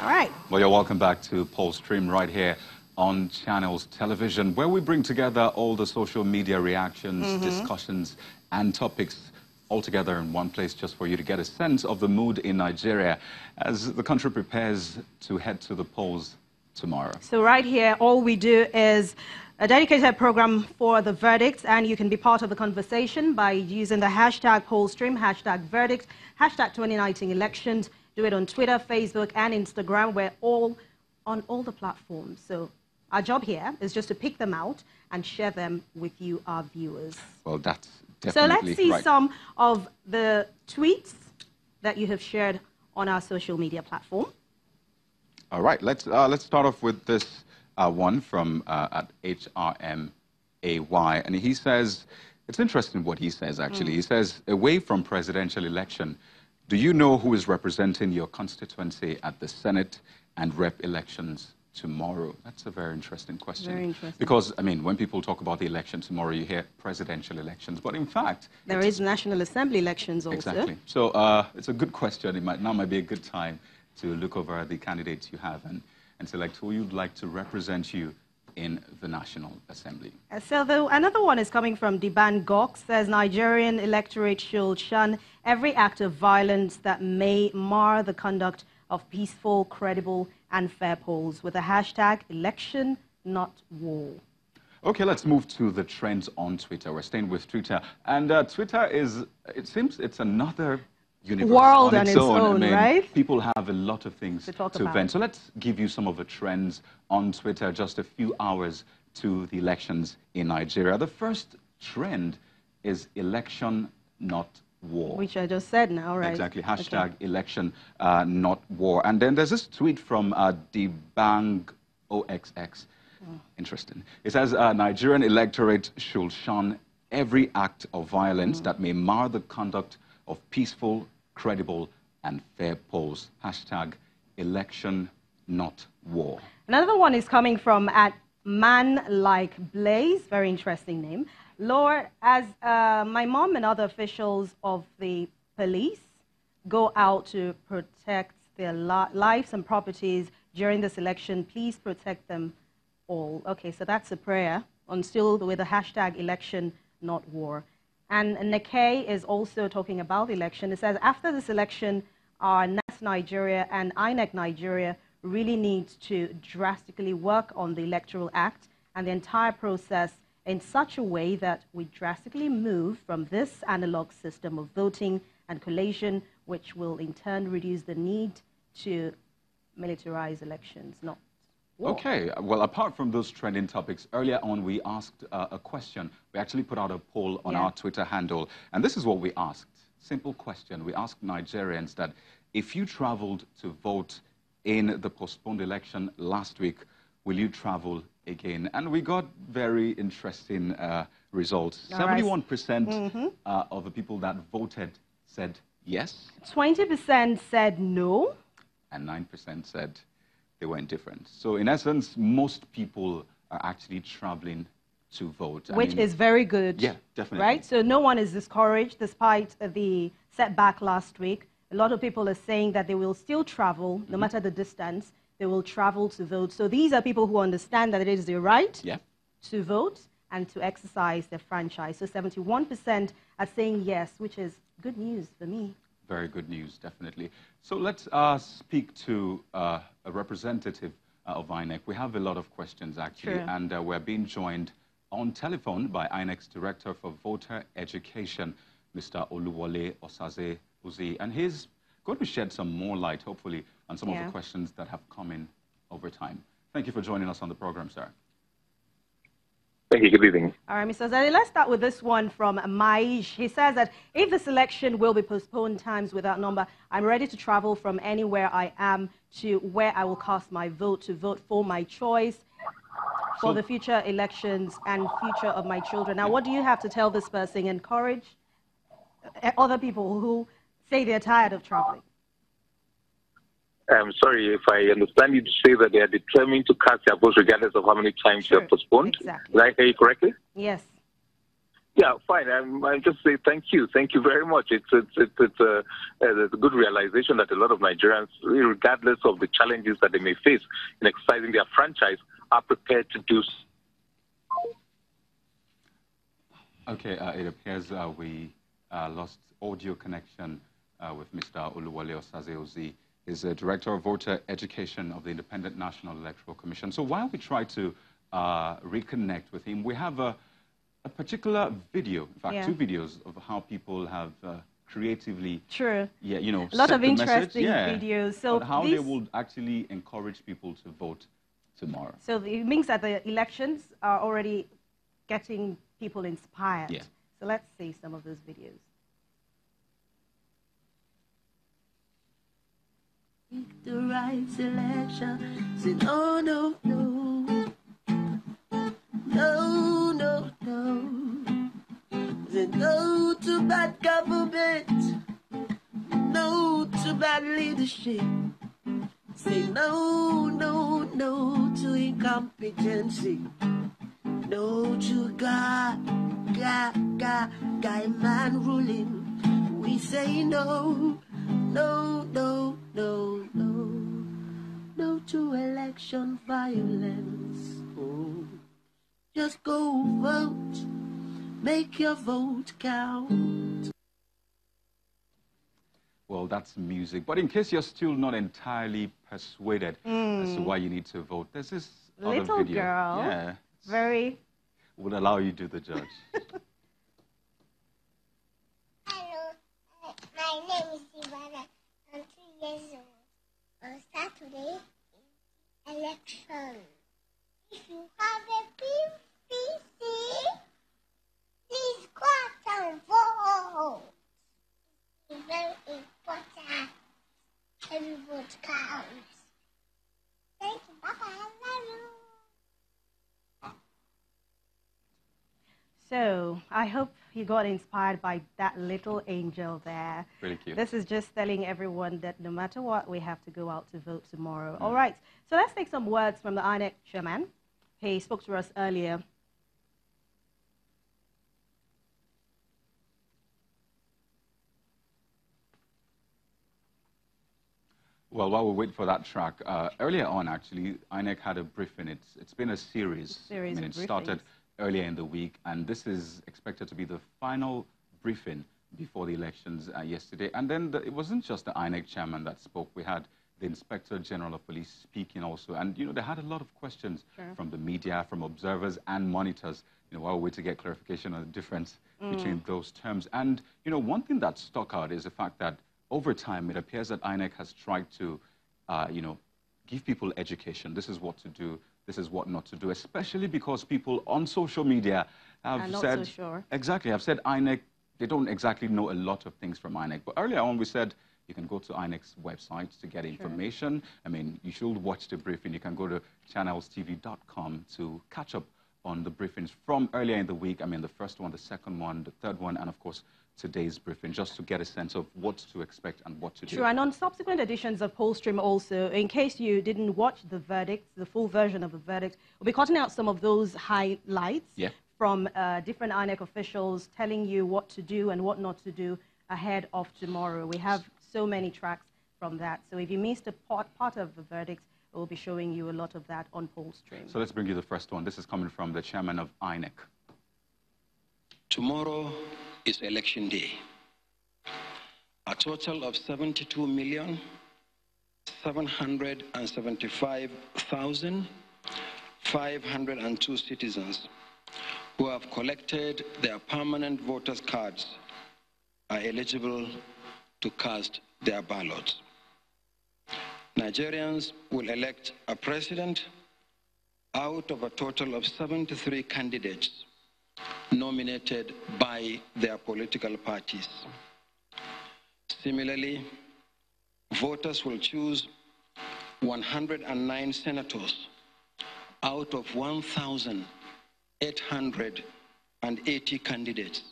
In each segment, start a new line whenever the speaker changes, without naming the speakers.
All right.
Well, you're welcome back to Pulse Stream right here on Channels Television, where we bring together all the social media reactions, discussions, and topics all together in one place just for you to get a sense of the mood in Nigeria as the country prepares to head to the polls tomorrow.
So right here, all we do is a dedicated program for the verdicts, and you can be part of the conversation by using the hashtag PolStream, hashtag verdict, hashtag 2019 elections. Do it on Twitter, Facebook, and Instagram. We're all on all the platforms. So our job here is just to pick them out and share them with you, our viewers.
Well, that's definitely
so let's see
right.
some of the tweets that you have shared on our social media platform.
All right, let's start off with this one from at HRMAY, and he says, it's interesting what he says actually. He says, away from presidential election, do you know who is representing your constituency at the Senate and Rep elections tomorrow? That's a very interesting question.
Very interesting.
Because, I mean, when people talk about the election tomorrow, you hear presidential elections, but in fact...
There is National Assembly elections also.
Exactly. So it's a good question. Now might be a good time to look over the candidates you have and select who you'd like to represent you in the National Assembly.
So another one is coming from Diban Gok, says Nigerian electorate should shun every act of violence that may mar the conduct of peaceful, credible, and fair polls with the hashtag election, not war.
Okay, let's move to the trends on Twitter. We're staying with Twitter. And Twitter is, it seems it's another universe
world
on its own,
I mean, right?
People have a lot of things to vent. So let's give you some of the trends on Twitter just a few hours to the elections in Nigeria. The first trend is election, not war.
Which I just said now, right?
Exactly. Hashtag election, not war. And then there's this tweet from Debang OXX. Interesting. It says, Nigerian electorate should shun every act of violence that may mar the conduct of peaceful, credible, and fair polls. Hashtag election, not war.
Another one is coming from at Man Like Blaze, very interesting name. Lord, as my mom and other officials of the police go out to protect their lives and properties during this election, please protect them all. Okay, so that's a prayer on still with the hashtag election, not war. And Nikkei is also talking about the election. It says, after this election, our NAS Nigeria and INEC Nigeria really needs to drastically work on the Electoral Act and the entire process in such a way that we drastically move from this analog system of voting and collation, which will in turn reduce the need to militarize elections, not war.
Okay, well, apart from those trending topics, earlier on we asked a question. We actually put out a poll on our Twitter handle, and this is what we asked. Simple question. We asked Nigerians that if you traveled to vote in the postponed election last week, will you travel again? And we got very interesting results. 71% of the people that voted said yes.
20% said no.
And 9% said they were indifferent. So in essence, most people are actually traveling to vote.
Which is very good.
Yeah, definitely.
Right? So no one is discouraged despite the setback last week. A lot of people are saying that they will still travel, no matter the distance. They will travel to vote. So these are people who understand that it is their right to vote and to exercise their franchise. So 71% are saying yes, which is good news for me.
Very good news, definitely. So let's speak to a representative of INEC. We have a lot of questions, actually, and we're being joined on telephone by INEC's Director for Voter Education, Mr. Oluwole Osaze Uzi, and he's going to shed some more light, hopefully, on some of the questions that have come in over time. Thank you for joining us on the program, sir.
Thank you. Good evening.
All right, Mr. Zari, let's start with this one from Maish. He says that if this election will be postponed times without number, I'm ready to travel from anywhere I am to where I will cast my vote to vote for my choice for the future elections and future of my children. Now, what do you have to tell this person? Encourage other people who say they're tired of traveling.
I'm sorry, if I understand you to say that they are determined to cast their votes regardless of how many times they are postponed.
Exactly.
Did I hear you correctly?
Yes.
Yeah, fine. I'm just saying thank you. Thank you very much. It's a good realization that a lot of Nigerians, regardless of the challenges that they may face in exercising their franchise, are prepared to do so.
Okay, it appears we lost audio connection with Mr. Oluwole Osaze-Ozi. He's the Director of Voter Education of the Independent National Electoral Commission. So while we try to reconnect with him, we have a particular video, in fact, two videos of how people have creatively,
a lot of interesting videos. So
how they will actually encourage people to vote tomorrow.
So it means that the elections are already getting people inspired.
Yeah.
So let's see some of those videos.
The right selection. Say no, no, no. No, no, no. Say no to bad government. No to bad leadership. Say no, no, no to incompetency. No to God, man ruling. We say no, no, no, no, no. No to election violence. Oh. Just go vote. Make your vote count.
Well, that's music. But in case you're still not entirely persuaded as to why you need to vote, there's this other
little
video.
girl.
Yeah.
Very.
Would allow you to do the judge.
Hello, my name is Ivana. I'm 3 years old. On Saturday is election. If you have a PVC, please go out and vote. It's very important. Every vote counts. Thank you. Bye-bye. I love you.
So I hope you got inspired by that little angel there.
Really cute.
This is just telling everyone that no matter what, we have to go out to vote tomorrow. All right. So let's take some words from the INEC chairman. He spoke to us earlier.
Well, while we wait for that track, earlier on, actually, INEC had a briefing. It's been a series. It started earlier in the week, and this is expected to be the final briefing before the elections yesterday. And then it wasn't just the INEC chairman that spoke. We had the Inspector General of Police speaking also. And, they had a lot of questions from the media, from observers and monitors, while we wait to get clarification on the difference between those terms. And, one thing that stuck out is the fact that over time, it appears that INEC has tried to, give people education. This is what to do. This is what not to do, especially because people on social media have said,
not so sure.
Exactly, have said INEC, they don't exactly know a lot of things from INEC. But earlier on, we said you can go to INEC's website to get information. I mean, you should watch the briefing. You can go to channelstv.com to catch up on the briefings from earlier in the week. I mean, the first one, the second one, the third one, and of course, today's briefing, just to get a sense of what to expect and what to do.
True, and on subsequent editions of Pollstream also, in case you didn't watch the verdict, the full version of the verdict, we'll be cutting out some of those highlights from different INEC officials telling you what to do and what not to do ahead of tomorrow. We have so many tracks from that. So if you missed a part of the verdict, we'll be showing you a lot of that on Pollstream.
So let's bring you the first one. This is coming from the chairman of INEC.
Tomorrow is election day. A total of 72,775,502 citizens who have collected their permanent voters' cards are eligible to cast their ballots. Nigerians will elect a president out of a total of 73 candidates nominated by their political parties. Similarly, voters will choose 109 senators out of 1,880 candidates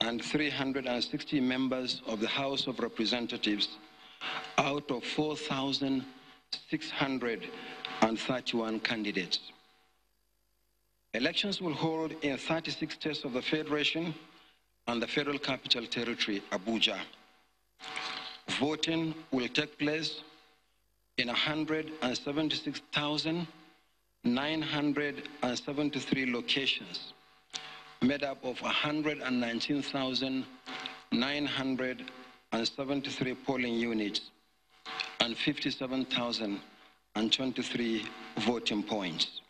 and 360 members of the House of Representatives out of 4,631 candidates. Elections will hold in 36 states of the Federation and the Federal Capital Territory, Abuja. Voting will take place in 176,973 locations, made up of 119,973 polling units and 57,023 voting points.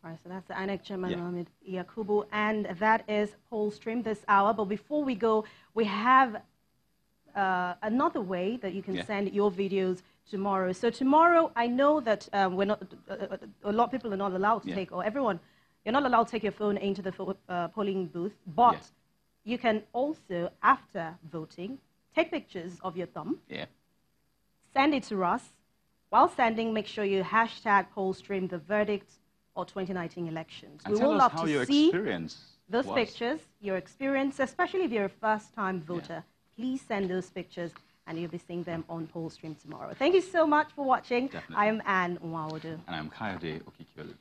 All right, so that's the INEC Chairman Mohamed Yakubu, and that is poll stream this hour. But before we go, we have another way that you can send your videos tomorrow. So tomorrow, I know that we're not, a lot of people are not allowed to take, or everyone, you're not allowed to take your phone into the polling booth, but you can also, after voting, take pictures of your thumb, send it to us. While sending, make sure you hashtag poll stream the verdict or 2019 elections.
And
we will love to see those
was.
pictures, your experience, especially if you're a first-time voter. Please send those pictures, and you'll be seeing them on poll stream tomorrow. Thank you so much for watching.
Definitely.
I am Anne Nwawodu.
And I'm Kayode Okikiolu.